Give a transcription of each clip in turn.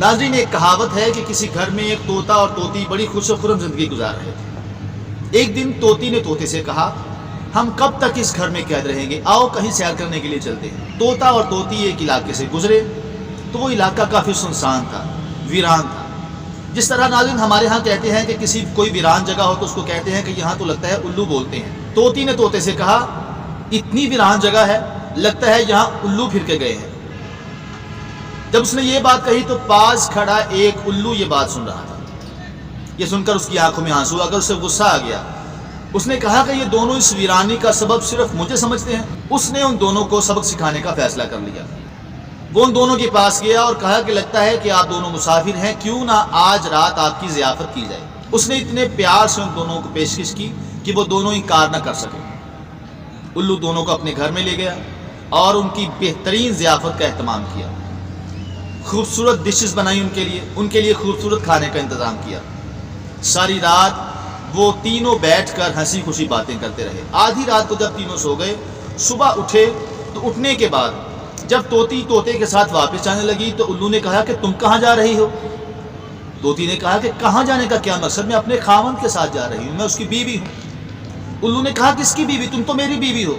ناظرین، ایک کہاوت ہے کہ کسی گھر میں ایک طوطا اور طوطی بڑی خوش و خرم زندگی گزار رہے تھے۔ ایک دن طوطی نے طوطے سے کہا، ہم کب تک اس گھر میں قید رہیں گے، آؤ کہیں سیر کرنے کے لیے چلتے ہیں۔ طوطا اور طوطی ایک علاقے سے گزرے تو وہ علاقہ کافی سنسان تھا، ویران تھا۔ جس طرح ناظرین ہمارے ہاں کہتے ہیں کہ کوئی ویران جگہ ہو تو اس کو کہتے ہیں کہ یہاں تو لگتا ہے الو بولتے ہیں۔ طوطی نے طوطے سے کہا، اتنی ویران جگہ ہے، لگتا ہے یہاں الو پھر کے گئے ہیں۔ جب اس نے یہ بات کہی تو پاس کھڑا ایک الو یہ بات سن رہا تھا۔ یہ سن کر اس کی آنکھوں میں آنسو آ گئے، اسے غصہ آ گیا۔ اس نے کہا کہ یہ دونوں اس ویرانی کا سبب صرف مجھے سمجھتے ہیں۔ اس نے ان دونوں کو سبق سکھانے کا فیصلہ کر لیا۔ وہ ان دونوں کے پاس گیا اور کہا کہ لگتا ہے کہ آپ دونوں مسافر ہیں، کیوں نہ آج رات آپ کی ضیافت کی جائے۔ اس نے اتنے پیار سے ان دونوں کو پیشکش کی کہ وہ دونوں انکار نہ کر سکے۔ الو دونوں کو اپنے گھر میں لے گیا اور ان کی بہترین ضیافت کا اہتمام کیا۔ خوبصورت ڈشز بنائی ان کے لیے خوبصورت کھانے کا انتظام کیا۔ ساری رات وہ تینوں بیٹھ کر ہنسی خوشی باتیں کرتے رہے۔ آدھی رات کو جب تینوں سو گئے، صبح اٹھے تو اٹھنے کے بعد جب طوطی طوطے کے ساتھ واپس جانے لگی تو الو نے کہا کہ تم کہاں جا رہی ہو؟ طوطی نے کہا کہ کہاں جانے کا کیا مقصد، میں اپنے خاوند کے ساتھ جا رہی ہوں، میں اس کی بیوی ہوں۔ الو نے کہا کس کی بیوی، تم تو میری بیوی ہو۔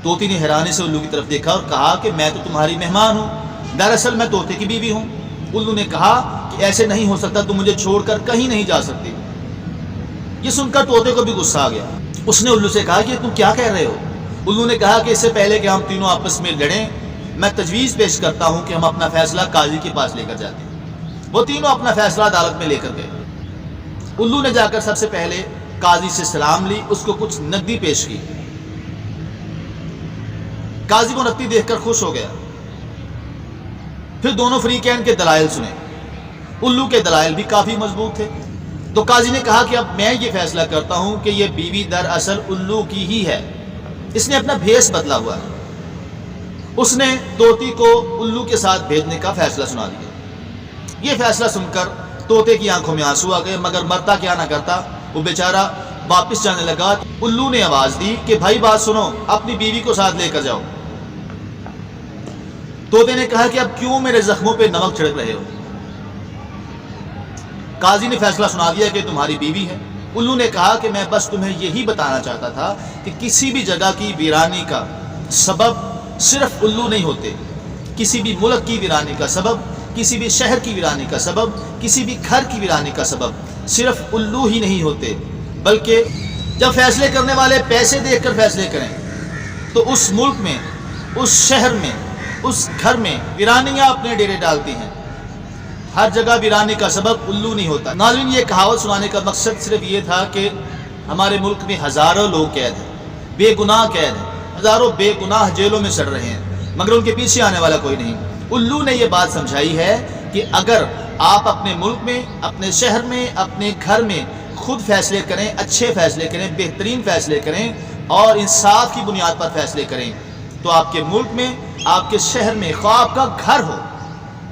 طوطی نے حیرانی سے الو کی طرف دیکھا اور کہا کہ میں تو تمہاری مہمان ہوں، دراصل میں طوطے کی بیوی ہوں۔ الو نے کہا کہ ایسے نہیں ہو سکتا، تم مجھے چھوڑ کر کہیں نہیں جا سکتی۔ یہ سن کر طوطے کو بھی غصہ آ گیا۔ اس نے الو سے کہا کہ تم کیا کہہ رہے ہو؟ الو نے کہا کہ اس سے پہلے کہ ہم تینوں آپس میں لڑیں، میں تجویز پیش کرتا ہوں کہ ہم اپنا فیصلہ قاضی کے پاس لے کر جاتے ہیں۔ وہ تینوں اپنا فیصلہ عدالت میں لے کر گئے۔ الو نے جا کر سب سے پہلے قاضی سے سلام لی، اس کو کچھ نقدی پیش کی۔ قاضی کو نقدی دیکھ کر خوش ہو گیا۔ پھر دونوں فریقین کے دلائل سنے۔ الو کے دلائل بھی کافی مضبوط تھے، تو قاضی نے کہا کہ اب میں یہ فیصلہ کرتا ہوں کہ یہ بیوی دراصل الو کی ہی ہے، اس نے اپنا بھیس بدلا ہوا ہے۔ اس نے طوطی کو الو کے ساتھ بھیجنے کا فیصلہ سنا دیا۔ یہ فیصلہ سن کر طوطے کی آنکھوں میں آنسو آ گئے، مگر مرتا کیا نہ کرتا، وہ بیچارہ واپس جانے لگا۔ الو نے آواز دی کہ بھائی بات سنو، اپنی بیوی کو ساتھ لے کر جاؤ۔ طوطے نے کہا کہ اب کیوں میرے زخموں پہ نمک چھڑک رہے ہو؟ قاضی نے فیصلہ سنا دیا کہ تمہاری بیوی ہے۔ الو نے کہا کہ میں بس تمہیں یہی بتانا چاہتا تھا کہ کسی بھی جگہ کی ویرانی کا سبب صرف الو نہیں ہوتے۔ کسی بھی ملک کی ویرانی کا سبب، کسی بھی شہر کی ویرانی کا سبب، کسی بھی گھر کی ویرانی کا سبب صرف الو ہی نہیں ہوتے، بلکہ جب فیصلے کرنے والے پیسے دیکھ کر فیصلے کریں تو اس ملک میں، اس شہر میں، اس گھر میں ویرانیاں اپنے ڈیرے ڈالتی ہیں۔ ہر جگہ ویرانی کا سبب الو نہیں ہوتا۔ ناظرین، یہ کہاوت سنانے کا مقصد صرف یہ تھا کہ ہمارے ملک میں ہزاروں لوگ قید ہیں، بے گناہ قید ہیں، ہزاروں بے گناہ جیلوں میں سڑ رہے ہیں، مگر ان کے پیچھے آنے والا کوئی نہیں۔ الو نے یہ بات سمجھائی ہے کہ اگر آپ اپنے ملک میں، اپنے شہر میں، اپنے گھر میں خود فیصلے کریں، اچھے فیصلے کریں، بہترین فیصلے کریں اور انصاف کی بنیاد پر فیصلے کریں تو آپ کے ملک میں، آپ کے شہر میں، خواہ آپ کا گھر ہو،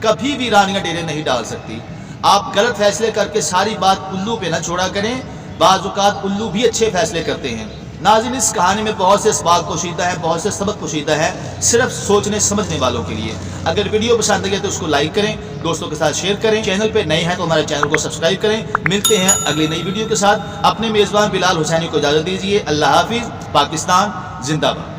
کبھی ویرانیاں ڈیرے نہیں ڈال سکتی۔ آپ غلط فیصلے کر کے ساری بات الو پہ نہ چھوڑا کریں، بعض اوقات الو بھی اچھے فیصلے کرتے ہیں۔ ناظرین، اس کہانی میں بہت سے اسباق پوشیدہ ہیں، بہت سے سبق پوشیدہ ہیں، صرف سوچنے سمجھنے والوں کے لیے۔ اگر ویڈیو پسند آئی تو اس کو لائک کریں، دوستوں کے ساتھ شیئر کریں، چینل پہ نئے ہیں تو ہمارے چینل کو سبسکرائب کریں۔ ملتے ہیں اگلی نئی ویڈیو کے ساتھ۔ اپنے میزبان بلال حسینی کو اجازت دیجیے۔ اللہ حافظ۔ پاکستان زندہ باد۔